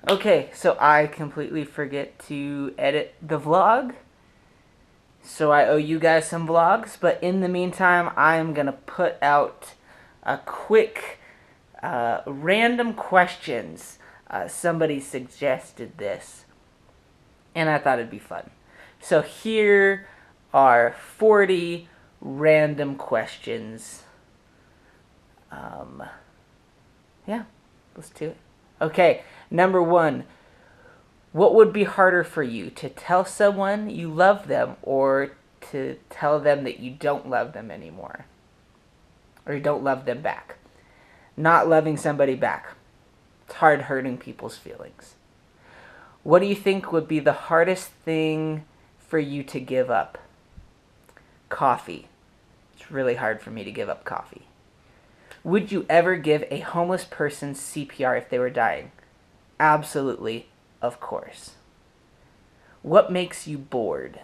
Okay, so I completely forget to edit the vlog. So I owe you guys some vlogs. But in the meantime, I am going to put out a quick random questions. Somebody suggested this, and I thought it'd be fun. So here are 40 random questions. Yeah, let's do it. Okay, number one. What would be harder for you, to tell someone you love them or to tell them that you don't love them anymore? Or you don't love them back? Not loving somebody back. It's hard hurting people's feelings. What do you think would be the hardest thing for you to give up? Coffee. It's really hard for me to give up coffee. Would you ever give a homeless person CPR if they were dying? Absolutely, of course. What makes you bored?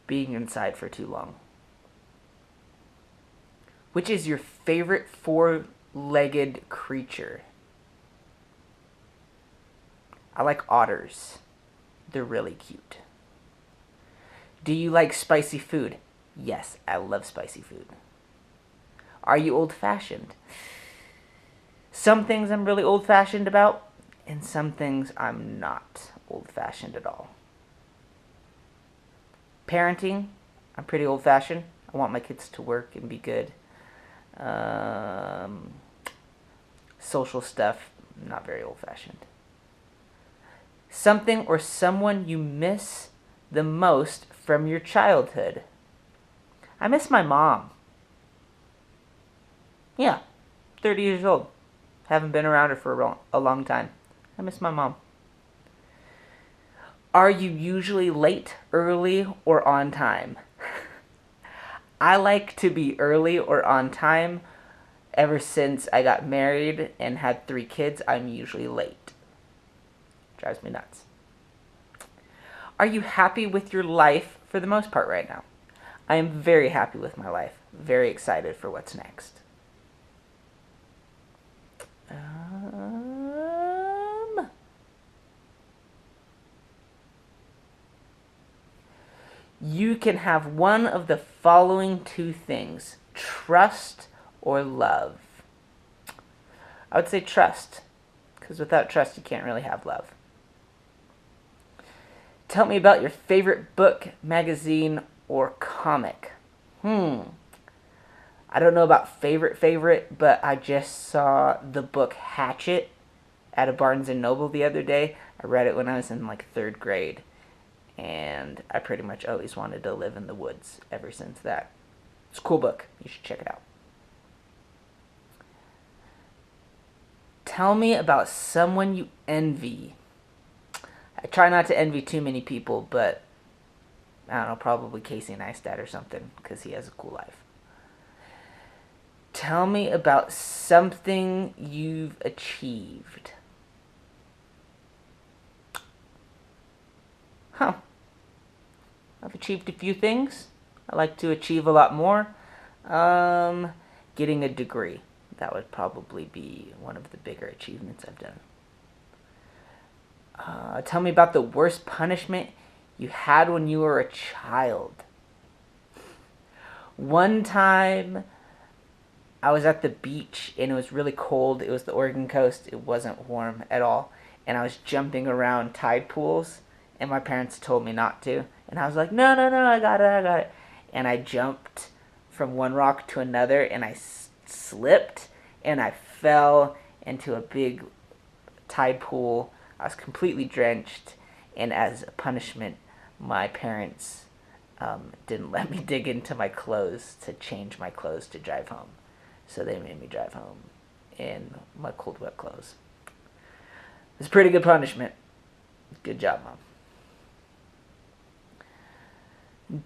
Being inside for too long. Which is your favorite four-legged creature? I like otters. They're really cute. Do you like spicy food? Yes, I love spicy food. Are you old-fashioned? Some things I'm really old-fashioned about, and some things I'm not old-fashioned at all. Parenting, I'm pretty old-fashioned. I want my kids to work and be good. Social stuff, not very old-fashioned. Something or someone you miss the most from your childhood. I miss my mom. Yeah, 30 years old. Haven't been around her for a long time. I miss my mom. Are you usually late, early, or on time? I like to be early or on time. Ever since I got married and had 3 kids, I'm usually late. Drives me nuts. Are you happy with your life for the most part right now? I am very happy with my life. Very excited for what's next. You can have one of the following 2 things: trust or love. I would say trust, because without trust you can't really have love. Tell me about your favorite book, magazine, or comic. I don't know about favorite, but I just saw the book Hatchet at a Barnes & Noble the other day. I read it when I was in like 3rd grade. And I pretty much always wanted to live in the woods ever since that. It's a cool book. You should check it out. Tell me about someone you envy. I try not to envy too many people, but I don't know, probably Casey Neistat or something, because he has a cool life. Tell me about something you've achieved. I've achieved a few things. I like to achieve a lot more. Getting a degree. That would probably be one of the bigger achievements I've done. Tell me about the worst punishment you had when you were a child. One time, I was at the beach and it was really cold. It was the Oregon coast. It wasn't warm at all. And I was jumping around tide pools. And my parents told me not to. And I was like, no, I got it. And I jumped from one rock to another, and I slipped, and I fell into a big tide pool. I was completely drenched, and as a punishment, my parents didn't let me dig into my clothes to change my clothes to drive home. So they made me drive home in my cold, wet clothes. It's a pretty good punishment. Good job, Mom.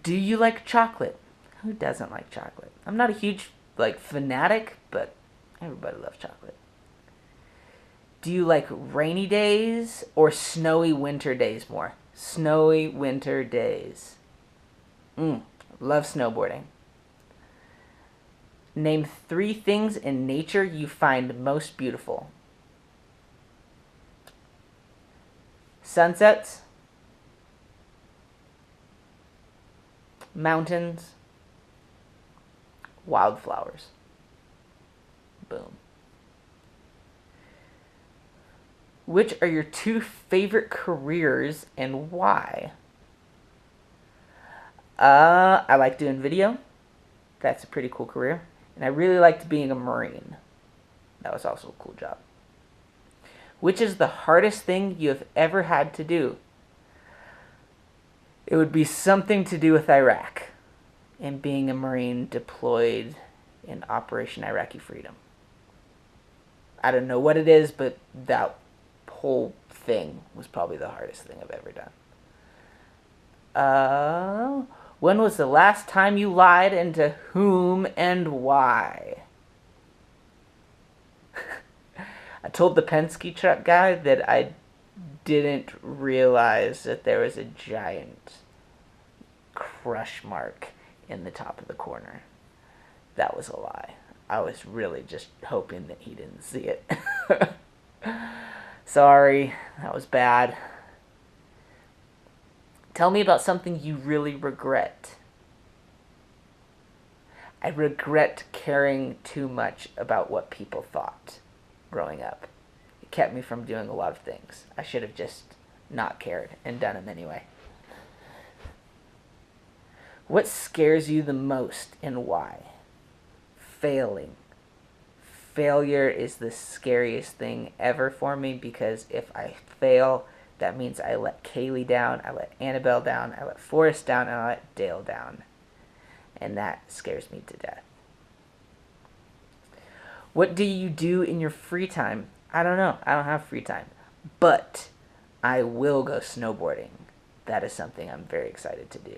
Do you like chocolate? Who doesn't like chocolate? I'm not a huge fanatic, but everybody loves chocolate. Do you like rainy days or snowy winter days more? Snowy winter days. Love snowboarding. Name 3 things in nature you find most beautiful. Sunsets, mountains, wildflowers. Boom. Which are your 2 favorite careers and why? I like doing video. That's a pretty cool career. And I really liked being a Marine. That was also a cool job. Which is the hardest thing you have ever had to do? It would be something to do with Iraq and being a Marine deployed in Operation Iraqi Freedom. I don't know what it is, but that whole thing was probably the hardest thing I've ever done. When was the last time you lied, and to whom and why? I told the Penske truck guy that I didn't realize that there was a giant crush mark in the top of the corner. That was a lie. I was really just hoping that he didn't see it. Sorry, that was bad. Tell me about something you really regret. I regret caring too much about what people thought growing up. It kept me from doing a lot of things. I should have just not cared and done them anyway. What scares you the most and why? Failing. Failure is the scariest thing ever for me, because if I fail, that means I let Cailey down, I let Annabell down, I let Forrest down, and I let Dale down. And that scares me to death. What do you do in your free time? I don't know. I don't have free time. But I will go snowboarding. That is something I'm very excited to do.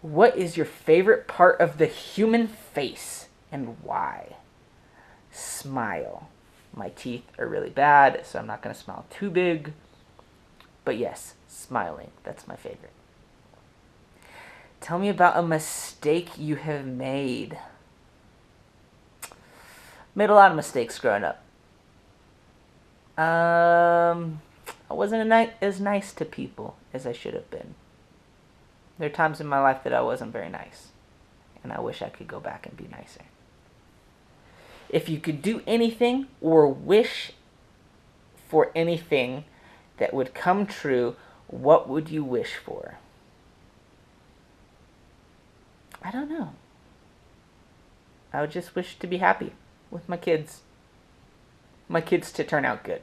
What is your favorite part of the human face and why? Smile. My teeth are really bad, so I'm not going to smile too big. But yes, smiling. That's my favorite. Tell me about a mistake you have made. Made a lot of mistakes growing up. I wasn't as nice to people as I should have been. There are times in my life that I wasn't very nice, and I wish I could go back and be nicer. If you could do anything or wish for anything that would come true, what would you wish for? I don't know. I would just wish to be happy with my kids. My kids to turn out good.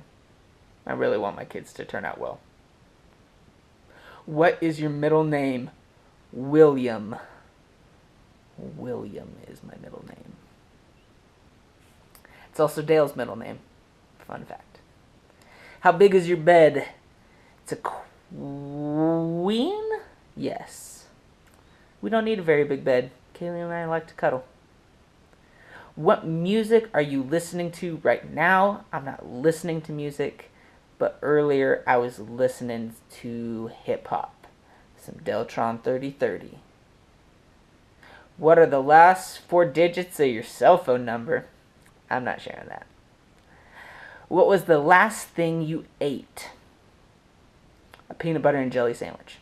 I really want my kids to turn out well. What is your middle name? William. William is my middle name. It's also Dale's middle name. Fun fact. How big is your bed? It's a queen? Yes. We don't need a very big bed. Cailey and I like to cuddle. What music are you listening to right now? I'm not listening to music, but earlier I was listening to hip-hop. Some Deltron 3030. What are the last 4 digits of your cell phone number? I'm not sharing that. What was the last thing you ate? A peanut butter and jelly sandwich.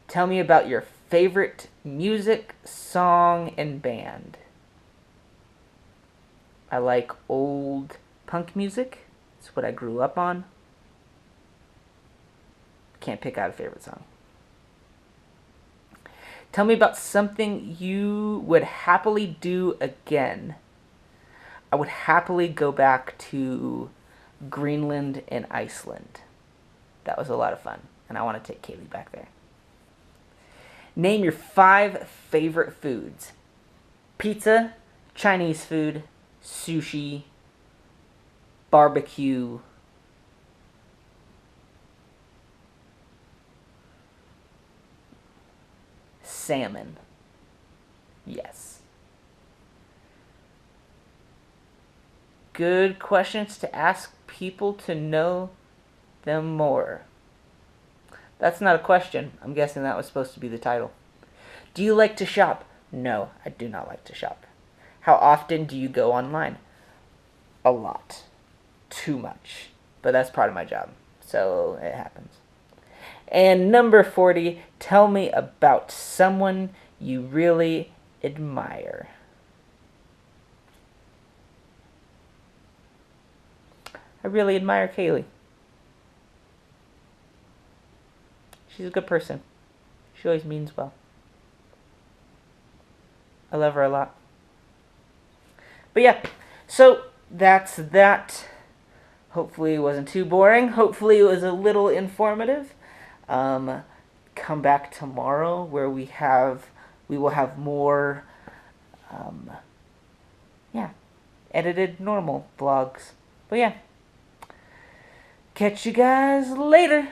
Tell me about your favorite music, song, and band. I like old punk music. It's what I grew up on. Can't pick out a favorite song. Tell me about something you would happily do again. I would happily go back to Greenland and Iceland. That was a lot of fun, and I want to take Cailey back there. Name your 5 favorite foods. Pizza, Chinese food, sushi, barbecue, salmon. Yes. Good questions to ask people to know them more. That's not a question. I'm guessing that was supposed to be the title. Do you like to shop? No, I do not like to shop. How often do you go online? A lot. too much. But that's part of my job. So it happens. And number 40, tell me about someone you really admire. I really admire Cailey. She's a good person. She always means well. I love her a lot. But yeah, so that's that. Hopefully it wasn't too boring. Hopefully it was a little informative. Come back tomorrow where we will have more edited normal vlogs. But yeah. Catch you guys later.